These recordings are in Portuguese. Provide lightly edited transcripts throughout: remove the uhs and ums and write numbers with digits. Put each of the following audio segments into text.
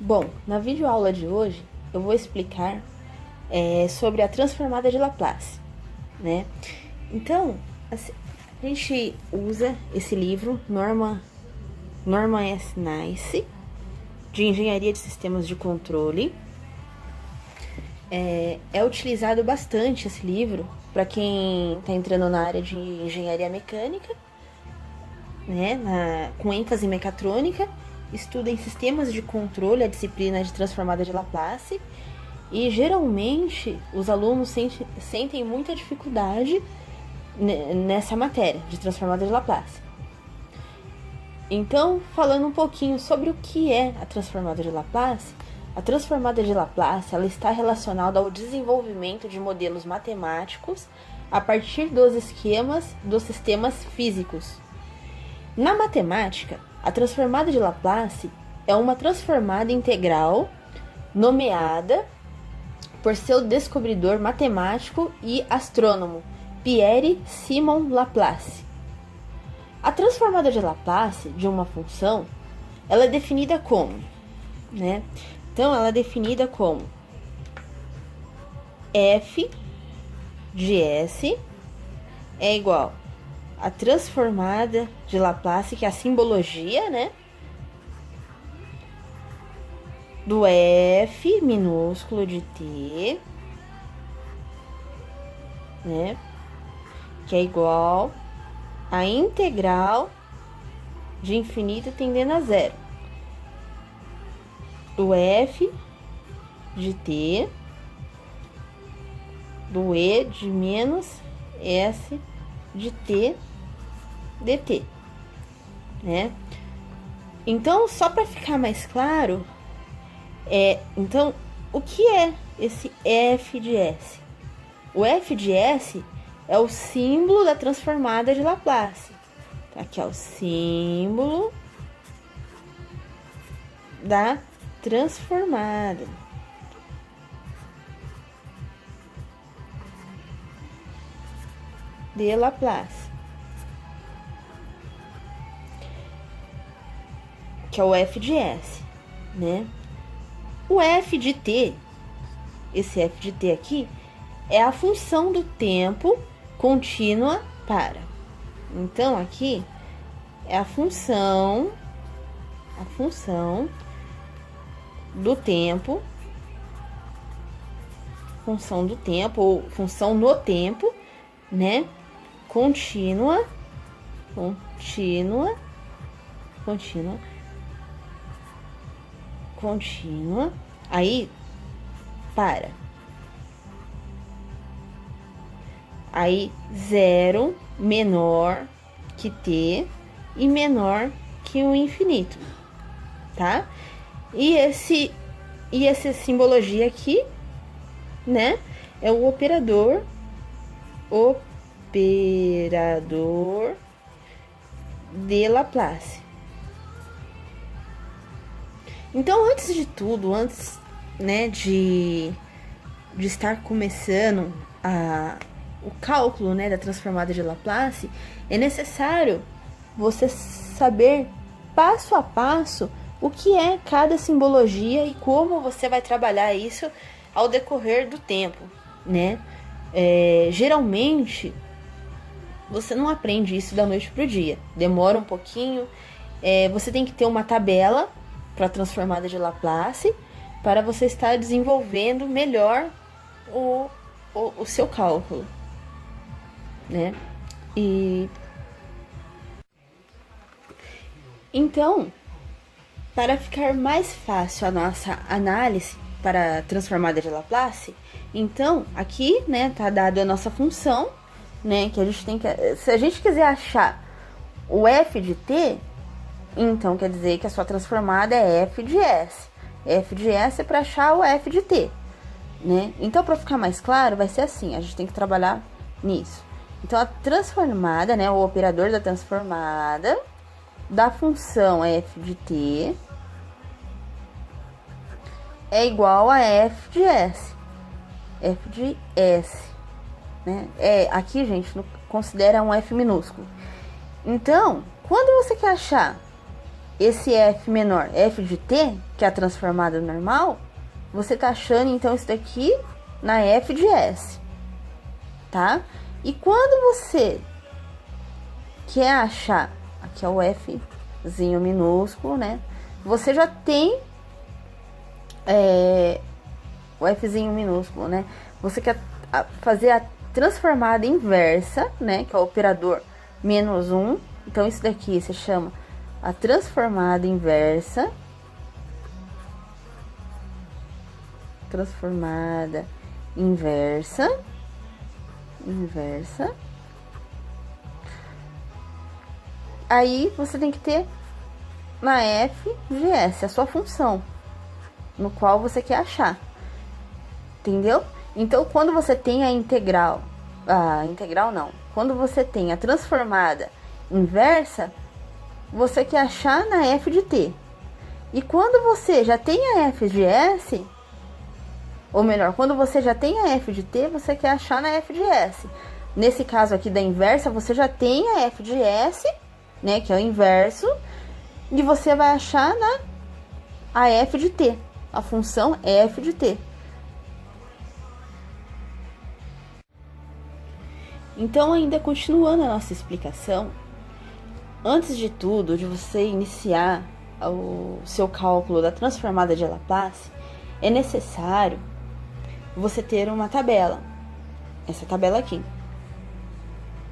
Bom, na videoaula de hoje eu vou explicar sobre a transformada de Laplace, né? Então, assim, a gente usa esse livro, Norman S. Nice, de Engenharia de Sistemas de Controle. É utilizado bastante esse livro para quem está entrando na área de engenharia mecânica, né, com ênfase em mecatrônica, estuda em sistemas de controle a disciplina de transformada de Laplace, e geralmente os alunos sentem muita dificuldade nessa matéria de transformada de Laplace. Então, falando um pouquinho sobre o que é a transformada de Laplace, a transformada de Laplace ela está relacionada ao desenvolvimento de modelos matemáticos a partir dos esquemas dos sistemas físicos. Na matemática, a transformada de Laplace é uma transformada integral nomeada por seu descobridor matemático e astrônomo, Pierre-Simon Laplace. A transformada de Laplace de uma função, ela é definida como, né? Então, ela é definida como f de s é igual a transformada de Laplace, que é a simbologia, né, do f minúsculo de t, né, que é igual a integral de infinito tendendo a zero do f de t do e de menos s de t dt, né? Então, só para ficar mais claro, então, o que é esse f de s? O f de s é o símbolo da transformada de Laplace. Aqui é o símbolo da transformada. De Laplace, que é o f de s, né? O f de t, esse f de t aqui, é a função do tempo contínua para. Então, aqui é a função do tempo, ou função no tempo, né? Contínua, aí para. Aí zero menor que t e menor que o infinito, tá? E essa simbologia aqui, né, é o operador de Laplace. Então, antes de tudo, né, de estar começando o cálculo, né, da transformada de Laplace, é necessário você saber passo a passo o que é cada simbologia e como você vai trabalhar isso ao decorrer do tempo, né? Geralmente você não aprende isso da noite pro dia, demora um pouquinho. Você tem que ter uma tabela para a transformada de Laplace para você estar desenvolvendo melhor o seu cálculo, né? E então, para ficar mais fácil a nossa análise para a transformada de Laplace, então aqui, né, tá dado a nossa função, né, que a gente tem que, se a gente quiser achar o f de t, então quer dizer que a sua transformada é f de s. F de s é para achar o f de t, né? Então, para ficar mais claro, vai ser assim, a gente tem que trabalhar nisso. Então, a transformada, né, o operador da transformada da função f de t é igual a f de s. F de s, né? Aqui, gente, considera um f minúsculo. Então, quando você quer achar esse f menor, f de t, que é a transformada normal, você tá achando, então, isso daqui na f de s, tá? E quando você quer achar, aqui é o fzinho minúsculo, né? Você já tem o fzinho minúsculo, né? Você quer fazer a transformada inversa, né? Que é o operador menos 1. Então, isso daqui se chama a transformada inversa. Transformada inversa. Inversa. Aí, você tem que ter na f de s, a sua função, no qual você quer achar. Entendeu? Então, quando você tem a integral não. Quando você tem a transformada inversa, você quer achar na f de t. E quando você já tem a f de s, ou melhor, quando você já tem a f de t, você quer achar na f de s. Nesse caso aqui da inversa, você já tem a f de s, né, que é o inverso, e você vai achar a f de t, a função f de t. Então, ainda continuando a nossa explicação, antes de tudo, de você iniciar o seu cálculo da transformada de Laplace, é necessário você ter uma tabela, essa tabela aqui,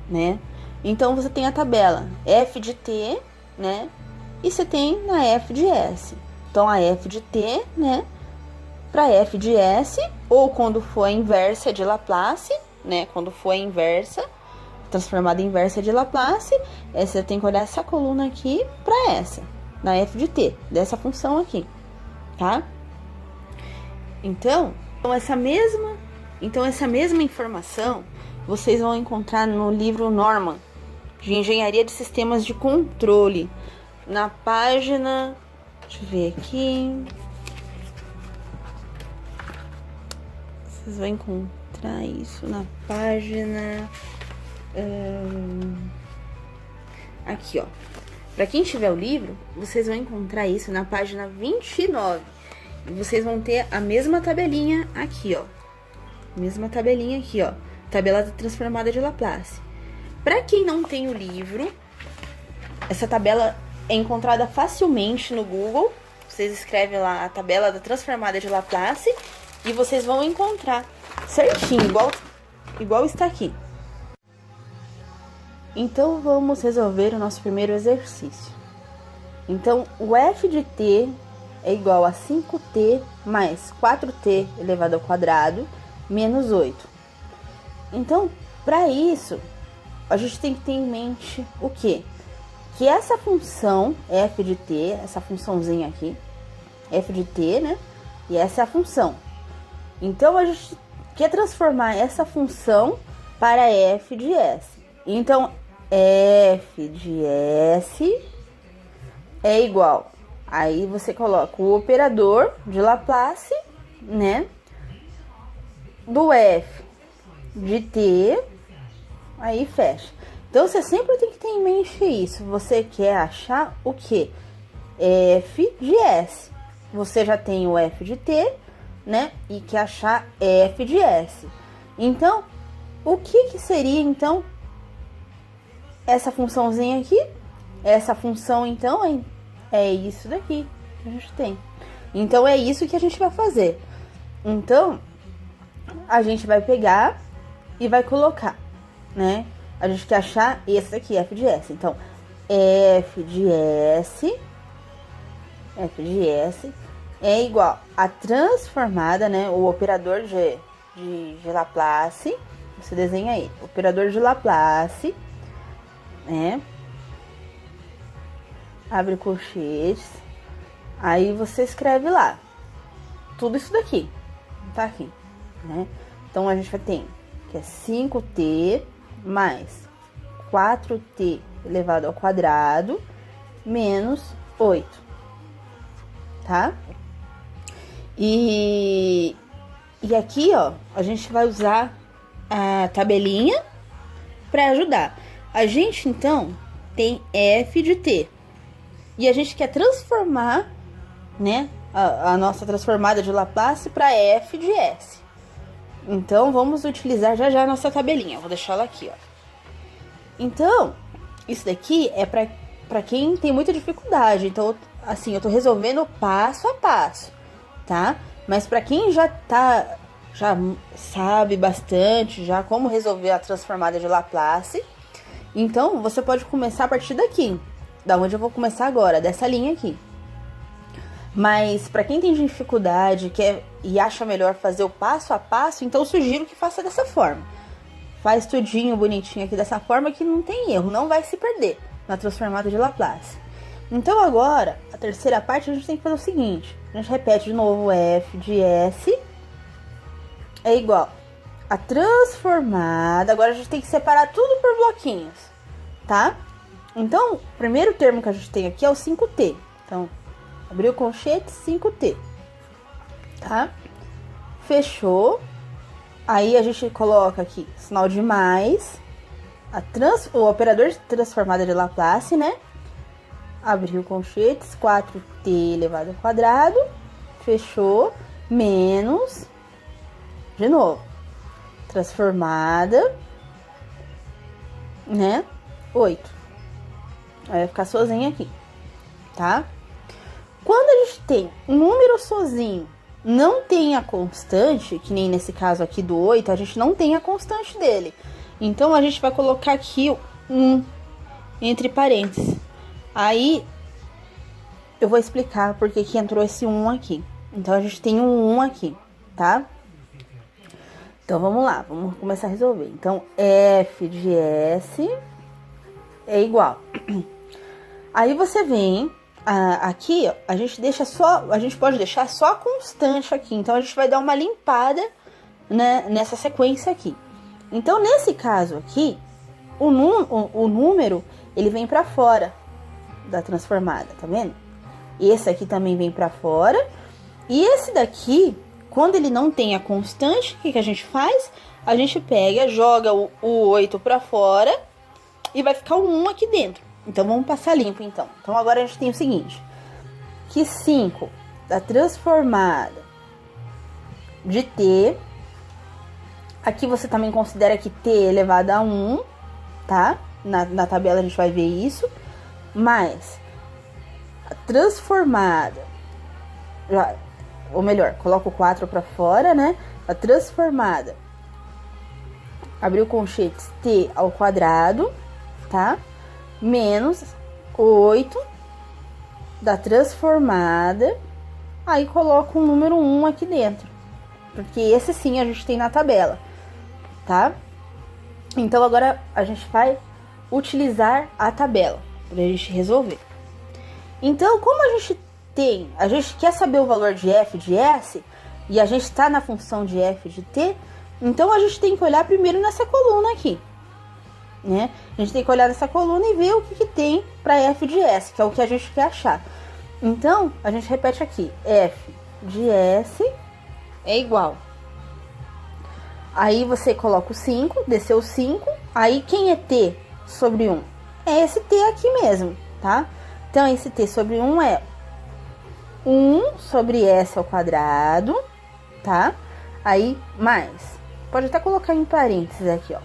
né? Então, você tem a tabela f de t, né? E você tem na f de s. Então, a f de t, né? Para f de s, ou quando for a inversa de Laplace, né? Quando for a inversa, transformada inversa de Laplace, você tem que olhar essa coluna aqui para essa, na f de t, dessa função aqui, tá? Então essa mesma informação vocês vão encontrar no livro Norman, de Engenharia de Sistemas de Controle, na página, deixa eu ver aqui, vocês vão encontrar isso na página aqui, ó. Para quem tiver o livro, vocês vão encontrar isso na página 29. E vocês vão ter a mesma tabelinha aqui, ó. Mesma tabelinha aqui, ó. Tabela da transformada de Laplace. Para quem não tem o livro, essa tabela é encontrada facilmente no Google. Vocês escrevem lá a tabela da transformada de Laplace e vocês vão encontrar certinho, igual está aqui. Então, vamos resolver o nosso primeiro exercício. Então, o f de t é igual a 5t mais 4t elevado ao quadrado menos 8. Então, para isso, a gente tem que ter em mente o quê? Que essa função f de t, essa funçãozinha aqui, f de t, né? E essa é a função. Então, a gente quer transformar essa função para f de s. Então, f de s é igual, aí você coloca o operador de Laplace, né, do f de t, aí fecha. Então, você sempre tem que ter em mente isso. Você quer achar o que? F de s. Você já tem o f de t, né, e quer achar f de s. Então, o que seria, então, essa funçãozinha aqui? Essa função, então, é isso daqui que a gente tem. Então, é isso que a gente vai fazer. Então, a gente vai pegar e vai colocar, né? A gente quer achar esse daqui, f de s. Então, f de s é igual a transformada, né? O operador de Laplace. Você desenha aí, operador de Laplace, né? Abre colchetes. Aí você escreve lá tudo isso daqui, tá aqui, né? Então, a gente vai ter que é 5t mais 4t elevado ao quadrado menos 8, tá? E aqui, ó, a gente vai usar a tabelinha para ajudar. A gente, então, tem f de t. e a gente quer transformar, né, a nossa transformada de Laplace para f de s. Então, vamos utilizar já a nossa tabelinha. Vou deixar ela aqui, ó. Então, isso daqui é para quem tem muita dificuldade. Então, assim, eu tô resolvendo passo a passo, tá? Mas para quem já sabe bastante já como resolver a transformada de Laplace, então você pode começar a partir daqui, da onde eu vou começar agora, dessa linha aqui. Mas para quem tem dificuldade e acha melhor fazer o passo a passo, então eu sugiro que faça dessa forma. Faz tudinho bonitinho aqui dessa forma que não tem erro, não vai se perder na transformada de Laplace. Então agora, a terceira parte, a gente tem que fazer o seguinte. A gente repete de novo f de s é igual a transformada. Agora a gente tem que separar tudo por bloquinhos, tá? Então, o primeiro termo que a gente tem aqui é o 5t. Então, abriu o colchete, 5t, tá? Fechou. Aí a gente coloca aqui sinal de mais, o operador de transformada de Laplace, né? Abriu colchetes, 4t elevado ao quadrado, fechou, menos, de novo, transformada, né? 8. Aí vai ficar sozinho aqui, tá? Quando a gente tem um número sozinho, não tem a constante, que nem nesse caso aqui do 8, a gente não tem a constante dele. Então, a gente vai colocar aqui 1 entre parênteses. Aí, eu vou explicar porque que entrou esse 1 aqui. Então, a gente tem um 1 aqui, tá? Então, vamos lá, vamos começar a resolver. Então, f de s é igual. Aí, você vem, aqui, ó, a gente pode deixar só a constante aqui. Então, a gente vai dar uma limpada, né, nessa sequência aqui. Então, nesse caso aqui, o número, ele vem para fora da transformada, tá vendo? Esse aqui também vem para fora. E esse daqui, quando ele não tem a constante, o que a gente faz? A gente pega, joga o 8 para fora e vai ficar o 1 aqui dentro. Então, vamos passar limpo, então. Então, agora a gente tem o seguinte, que 5 da transformada de t, aqui você também considera que t elevado a 1, tá? Na tabela a gente vai ver isso. Mais a transformada, ou melhor, coloca o 4 para fora, né? A transformada, abriu colchetes, t ao quadrado, tá? Menos 8 da transformada, aí coloca o número 1 aqui dentro, porque esse sim a gente tem na tabela, tá? Então, agora a gente vai utilizar a tabela para a gente resolver. Então, como a gente quer saber o valor de f de s, e a gente está na função de f de t, então a gente tem que olhar primeiro nessa coluna aqui, né? A gente tem que olhar nessa coluna e ver o que tem para f de s, que é o que a gente quer achar. Então, a gente repete aqui, f de s é igual. Aí você coloca o 5, desceu o 5, aí quem é t sobre 1? É esse t aqui mesmo, tá? Então, esse t sobre 1 é 1 sobre s ao quadrado, tá? Aí, mais, pode até colocar em parênteses aqui, ó.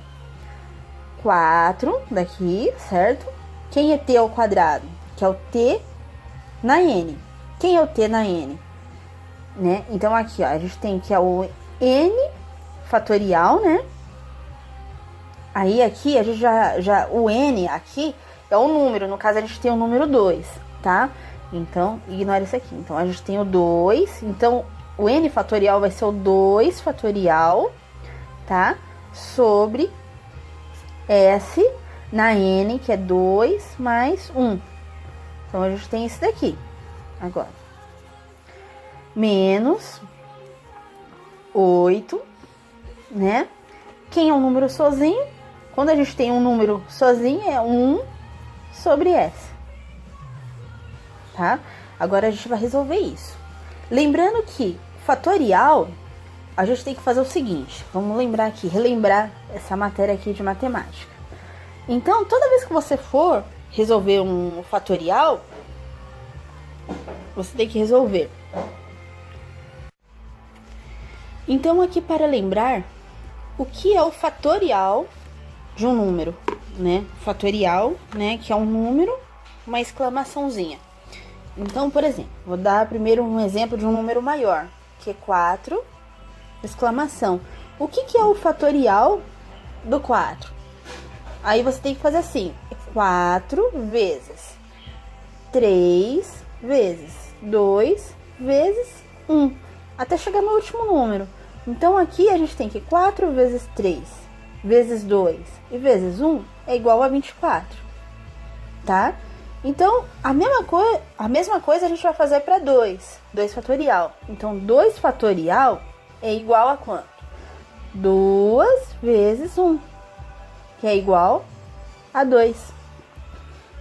4 daqui, certo? Quem é t ao quadrado? Que é o t na n. Quem é o t na n? Né? Então, aqui, ó, a gente tem que é o n fatorial, né? Aí, aqui, a gente o n aqui é o número. No caso, a gente tem o número 2, tá? Então, ignora isso aqui. Então, a gente tem o 2. Então, o n fatorial vai ser o 2 fatorial, tá? Sobre s na n, que é 2 mais 1. Então, a gente tem esse daqui. Agora, menos 8, né? Quem é um número sozinho? Quando a gente tem um número sozinho, é 1 sobre s, tá? Agora, a gente vai resolver isso. Lembrando que fatorial, a gente tem que fazer o seguinte. Vamos lembrar aqui, relembrar essa matéria aqui de matemática. Então, toda vez que você for resolver um fatorial, você tem que resolver. Então, aqui para lembrar, o que é o fatorial de um número, né? Fatorial, né, que é um número, uma exclamaçãozinha. Então, por exemplo, vou dar primeiro um exemplo de um número maior, que é 4, exclamação. O que é o fatorial do 4? Aí você tem que fazer assim, 4 vezes 3 vezes 2 vezes 1, até chegar no último número. Então, aqui a gente tem que 4 vezes 3 vezes 2 e vezes 1 é igual a 24, tá? Então, a mesma coisa a gente vai fazer para 2 fatorial. Então, 2 fatorial é igual a quanto? 2 vezes 1, que é igual a 2.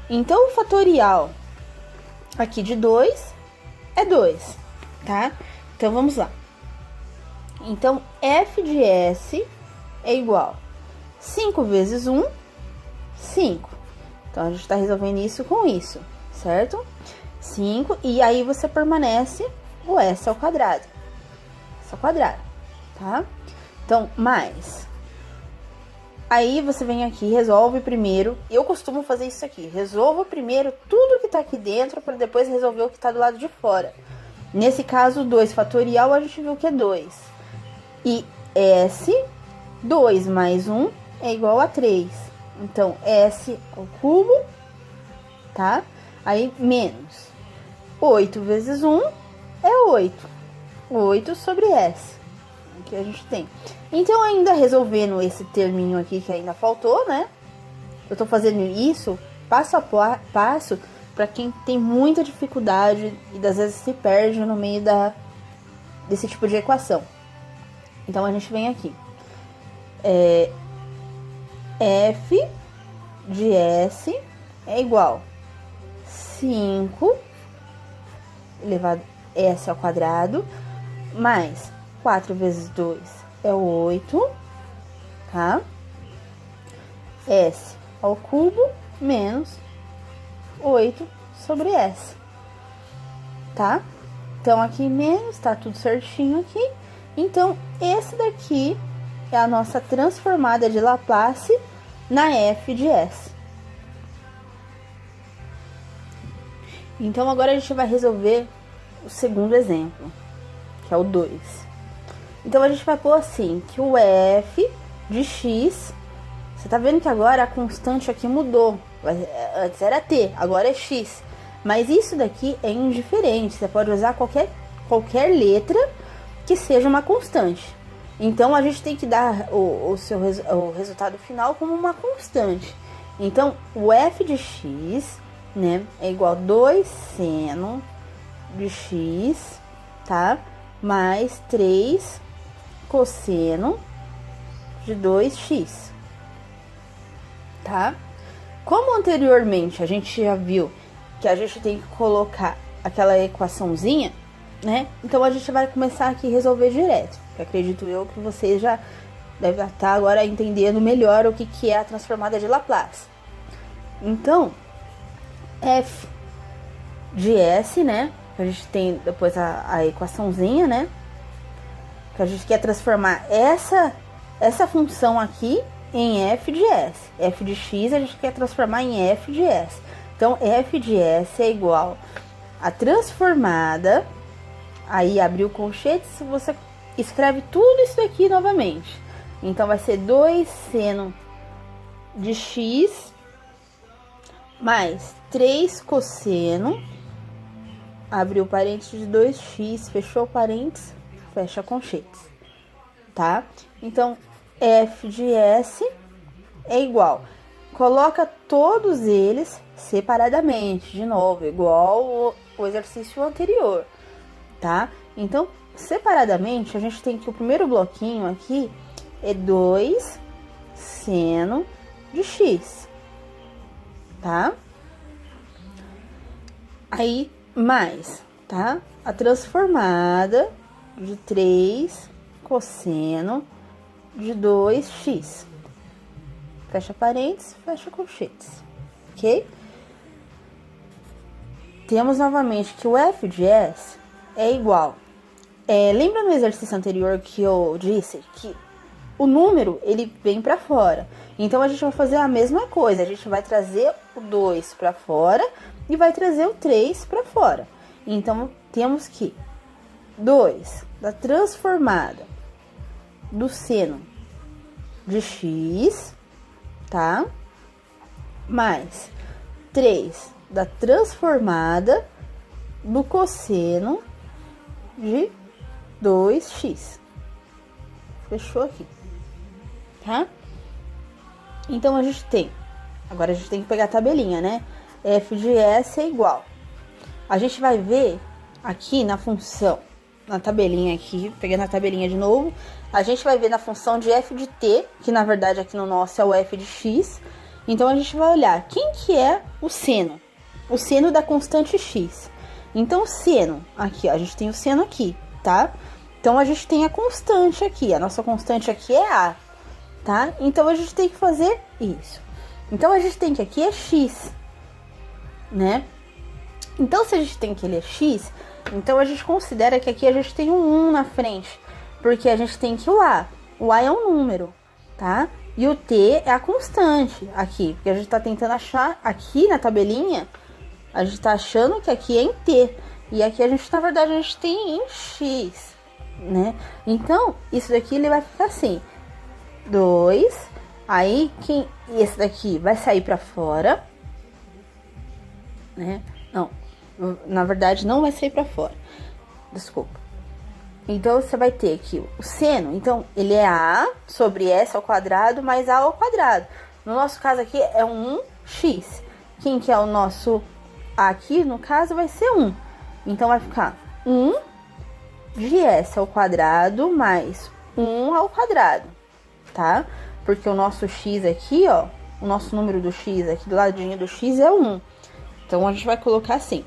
Então, o fatorial aqui de 2 é 2, tá? Então, vamos lá. Então, f de s é igual 5 vezes 1, 5. Então, a gente está resolvendo isso com isso, certo? 5, e aí você permanece o s ao quadrado. S ao quadrado, tá? Então, mais. Aí, você vem aqui, resolve primeiro. Eu costumo fazer isso aqui. Resolva primeiro tudo que tá aqui dentro, para depois resolver o que tá do lado de fora. Nesse caso, 2 fatorial, a gente viu que é 2. E s, 2 mais 1 é igual a 3. Então, s ao cubo, tá? Aí, menos 8 vezes 1 é 8. 8 sobre s, que a gente tem. Então, ainda resolvendo esse terminho aqui que ainda faltou, né? Eu tô fazendo isso passo a passo para quem tem muita dificuldade e às vezes se perde no meio desse tipo de equação. Então, a gente vem aqui. F de S é igual a 5 elevado a S ao quadrado, mais 4 vezes 2 é 8, tá? S ao cubo menos 8 sobre S, tá? Então, aqui menos, tá tudo certinho aqui. Então, esse daqui é a nossa transformada de Laplace na f de s. Então, agora a gente vai resolver o segundo exemplo, que é o 2. Então, a gente vai pôr assim, que o f de x, você tá vendo que agora a constante aqui mudou. Antes era t, agora é x. Mas isso daqui é indiferente, você pode usar qualquer letra que seja uma constante. Então, a gente tem que dar o resultado final como uma constante. Então, o f de x, né, é igual a 2 seno de x, tá? Mais 3 cosseno de 2x, tá? Como anteriormente a gente já viu que a gente tem que colocar aquela equaçãozinha, né? Então, a gente vai começar aqui a resolver direto. Acredito eu que vocês já devem estar agora entendendo melhor o que é a transformada de Laplace. Então, f de s, né? A gente tem depois a equaçãozinha, né? Que a gente quer transformar essa função aqui em f de s. F de x a gente quer transformar em f de s. Então, f de s é igual a transformada. Aí, abriu colchetes, você escreve tudo isso aqui novamente. Então, vai ser 2 seno de x mais 3 cosseno, abriu parênteses de 2x, fechou parênteses, fecha colchetes, tá? Então, f de s é igual, coloca todos eles separadamente, de novo, igual o exercício anterior, tá? Então, separadamente, a gente tem que o primeiro bloquinho aqui é 2 seno de x, tá? Aí, mais, tá? A transformada de 3 cosseno de 2x. Fecha parênteses, fecha colchetes, ok? temos novamente que o f de s é igual. Lembra no exercício anterior que eu disse que o número, ele vem para fora. Então, a gente vai fazer a mesma coisa. A gente vai trazer o 2 para fora e vai trazer o 3 para fora. Então, temos que 2 da transformada do seno de x, tá? Mais 3 da transformada do cosseno de 2x. Fechou aqui, tá? Então, a gente tem... Agora, a gente tem que pegar a tabelinha, né? F de S é igual. A gente vai ver aqui na função, na tabelinha aqui, pegando a tabelinha de novo, a gente vai ver na função de f de t, que na verdade aqui no nosso é o f de x. Então, a gente vai olhar quem que é o seno da constante x. Então, o seno, aqui, ó, a gente tem o seno aqui, tá? Então, a gente tem a constante aqui, a nossa constante aqui é a, tá? Então, a gente tem que fazer isso. Então, a gente tem que aqui é x, né? Então, se a gente tem que ele é x, então a gente considera que aqui a gente tem um 1 na frente, porque a gente tem que o a é um número, tá? E o t é a constante aqui, porque a gente tá tentando achar aqui na tabelinha, a gente tá achando que aqui é em t, e aqui a gente, na verdade, a gente tem em x, né? Então, isso daqui ele vai ficar assim, 2, aí esse daqui vai sair pra fora, né? Não, na verdade não vai sair pra fora, desculpa. Então, você vai ter aqui o seno, então ele é a sobre s ao quadrado mais a ao quadrado. No nosso caso aqui é um x. Quem que é o nosso a aqui, no caso, vai ser 1. Então, vai ficar 1 de s ao quadrado mais 1 ao quadrado, tá? Porque o nosso x aqui, ó, o nosso número do x aqui do ladinho do x é 1. Então, a gente vai colocar assim,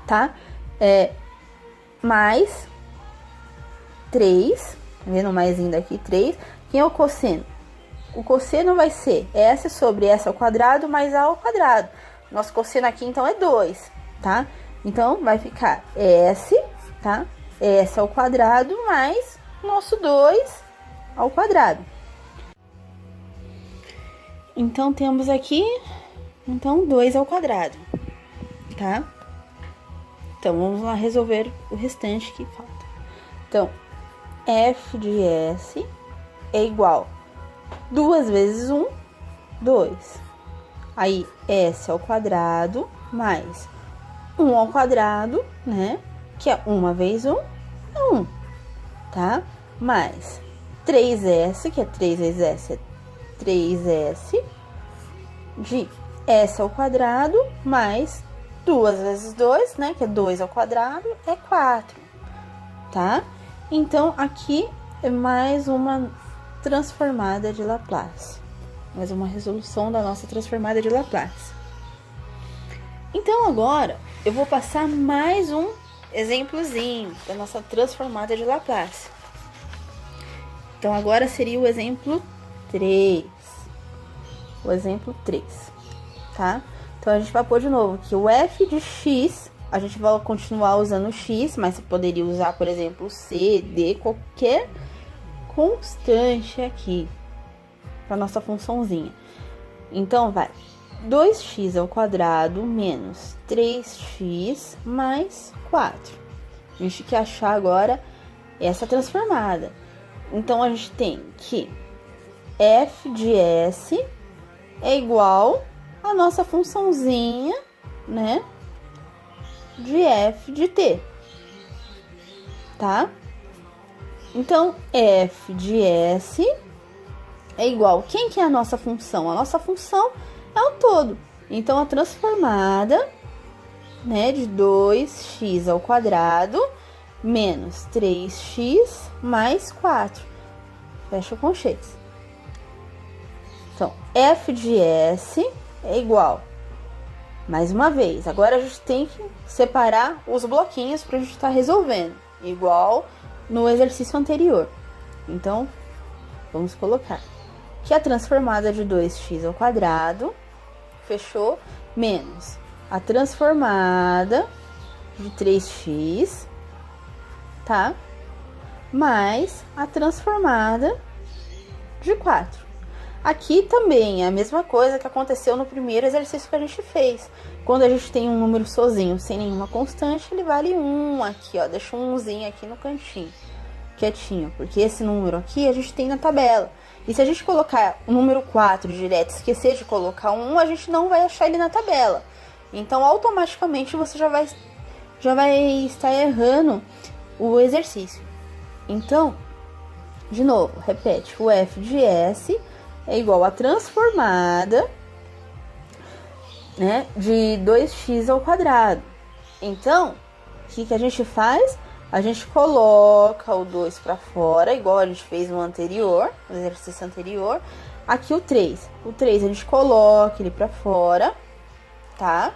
tá? Mais 3, tá vendo? Mais ainda aqui, 3. Quem é o cosseno? O cosseno vai ser s sobre s ao quadrado mais a ao quadrado. Nosso cosseno aqui, então, é 2, tá? Então, vai ficar s, tá? S ao quadrado mais nosso 2 ao quadrado. Então, temos aqui, 2 ao quadrado, tá? Então, vamos lá resolver o restante que falta. Então, f de s é igual 2 vezes 1, 2. Aí, s ao quadrado mais 1 ao quadrado, né? Que é 1 vezes 1, é 1, tá? Mais 3s, que é 3 vezes s, é 3s, de s ao quadrado, mais 2 vezes 2, né? Que é 2 ao quadrado, é 4, tá? Então, aqui é mais uma transformada de Laplace. Mais uma resolução da nossa transformada de Laplace. Então, agora, eu vou passar mais um exemplozinho da nossa transformada de Laplace. Então, agora seria o exemplo 3. O exemplo 3, tá? Então, a gente vai pôr de novo que o f de x, a gente vai continuar usando o x, mas você poderia usar, por exemplo, c, d, qualquer constante aqui, para nossa funçãozinha. Então, vai 2x ao quadrado menos 3x mais 4. A gente quer achar agora essa transformada. Então, a gente tem que f de s é igual a nossa funçãozinha, né, de f de t, tá? Então, f de s é igual, quem que é a nossa função? A nossa função é o todo. Então, a transformada, né, de 2x ao quadrado menos 3x mais 4. Fecha o conchetes. Então, f de s é igual, mais uma vez, agora a gente tem que separar os bloquinhos para a gente estar resolvendo, igual no exercício anterior. Então, vamos colocar que a transformada de 2x ao quadrado, fechou, menos a transformada de 3x, tá? Mais a transformada de 4. Aqui também é a mesma coisa que aconteceu no primeiro exercício que a gente fez. Quando a gente tem um número sozinho, sem nenhuma constante, ele vale 1 aqui, ó. Deixa um 1zinho aqui no cantinho, quietinho, porque esse número aqui a gente tem na tabela. E se a gente colocar o número 4 direto e esquecer de colocar 1, a gente não vai achar ele na tabela. Então, automaticamente, você já vai estar errando o exercício. Então, de novo, repete, o f de s é igual a transformada, né, de 2x ao quadrado. Então, o que a gente faz? A gente coloca o 2 para fora, igual a gente fez no anterior, no exercício anterior. Aqui o 3. O 3 a gente coloca ele para fora, tá?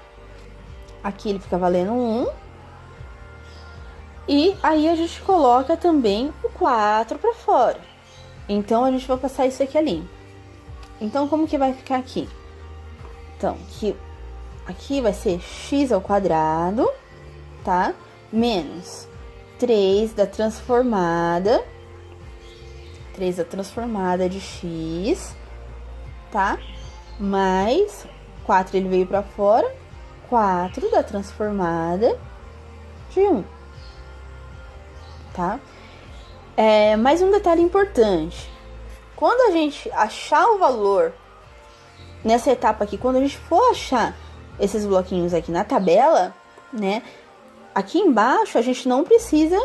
Aqui ele fica valendo 1. E aí a gente coloca também o 4 para fora. Então, a gente vai passar isso aqui a limpo. Então, como que vai ficar aqui? Então, aqui vai ser x ao quadrado, tá? Menos 3 da transformada de x, tá? Mais 4, ele veio para fora, 4 da transformada de 1, tá? Mais um detalhe importante. Quando a gente achar o valor nessa etapa aqui, quando a gente for achar esses bloquinhos aqui na tabela, né? Aqui embaixo a gente não precisa,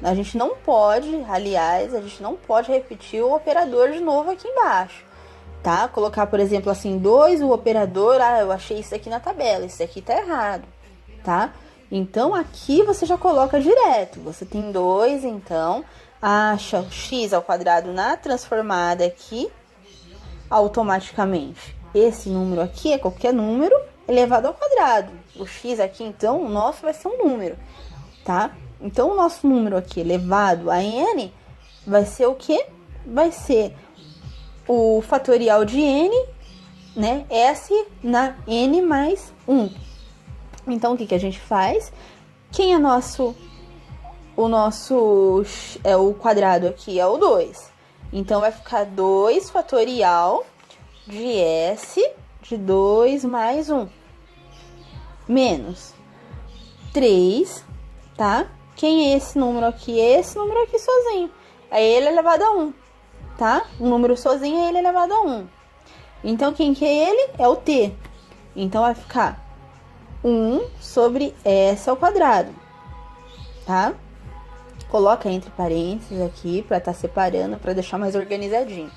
a gente não pode, aliás, a gente não pode repetir o operador de novo aqui embaixo, tá? Colocar, por exemplo, assim, 2, o operador, eu achei isso aqui na tabela, isso aqui tá errado, tá? Então, aqui você já coloca direto, você tem 2, então, acha o x ao quadrado na transformada aqui, automaticamente. Esse número aqui é qualquer número elevado ao quadrado. O x aqui, então, o nosso vai ser um número, tá? Então, o nosso número aqui elevado a n vai ser o quê? Vai ser o fatorial de n, né? S na n mais 1. Então, o que a gente faz? Quem é o quadrado aqui é o 2. Então, vai ficar 2 fatorial de S de 2 mais 1. Menos 3, tá? Quem é esse número aqui? Esse número aqui sozinho. É ele elevado a 1, tá? Um número sozinho é ele elevado a 1. Então, quem que é ele? É o t. Então, vai ficar 1 sobre S ao quadrado, tá? Coloca entre parênteses aqui para estar separando, para deixar mais organizadinho.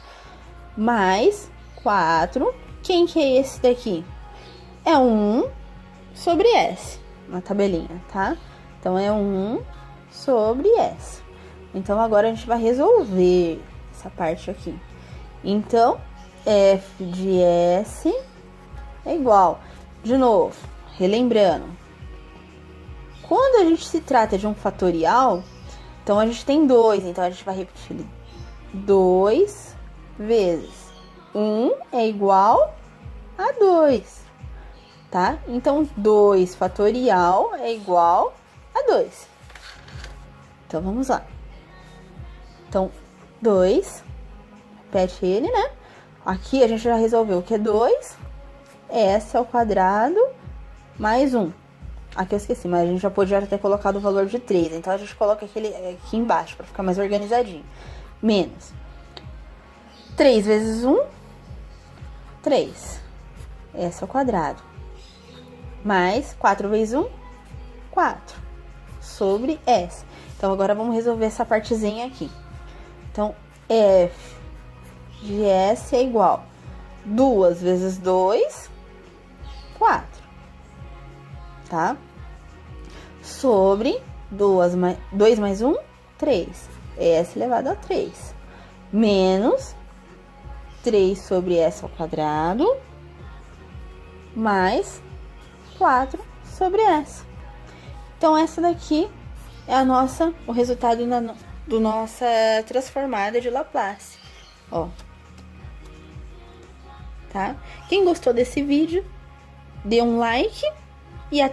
Mais 4. Quem que é esse daqui? É 1 sobre S, na tabelinha, tá? Então, é 1 sobre S. Então, agora a gente vai resolver essa parte aqui. Então, f de S é igual, de novo, relembrando, quando a gente se trata de um fatorial, então a gente tem 2, então a gente vai repetir 2 vezes 1 é igual a 2, tá? Então, 2 fatorial é igual a 2. Então, vamos lá. Então, 2, repete ele, né? Aqui a gente já resolveu que é 2, S ao quadrado mais 1. Aqui eu esqueci, mas a gente já podia ter colocado o valor de 3. Então, a gente coloca aqui embaixo, para ficar mais organizadinho. Menos 3 vezes 1, 3. S ao quadrado. Mais 4 vezes 1, 4. Sobre S. Então, agora vamos resolver essa partezinha aqui. Então, f de S é igual 2 vezes 2, 4. Tá? Sobre 2 mais 1, 3. S elevado a 3. Menos 3 sobre S ao quadrado. Mais 4 sobre S. Então, essa daqui é o resultado do nossa transformada de Laplace. Ó. Tá? Quem gostou desse vídeo, dê um like, e até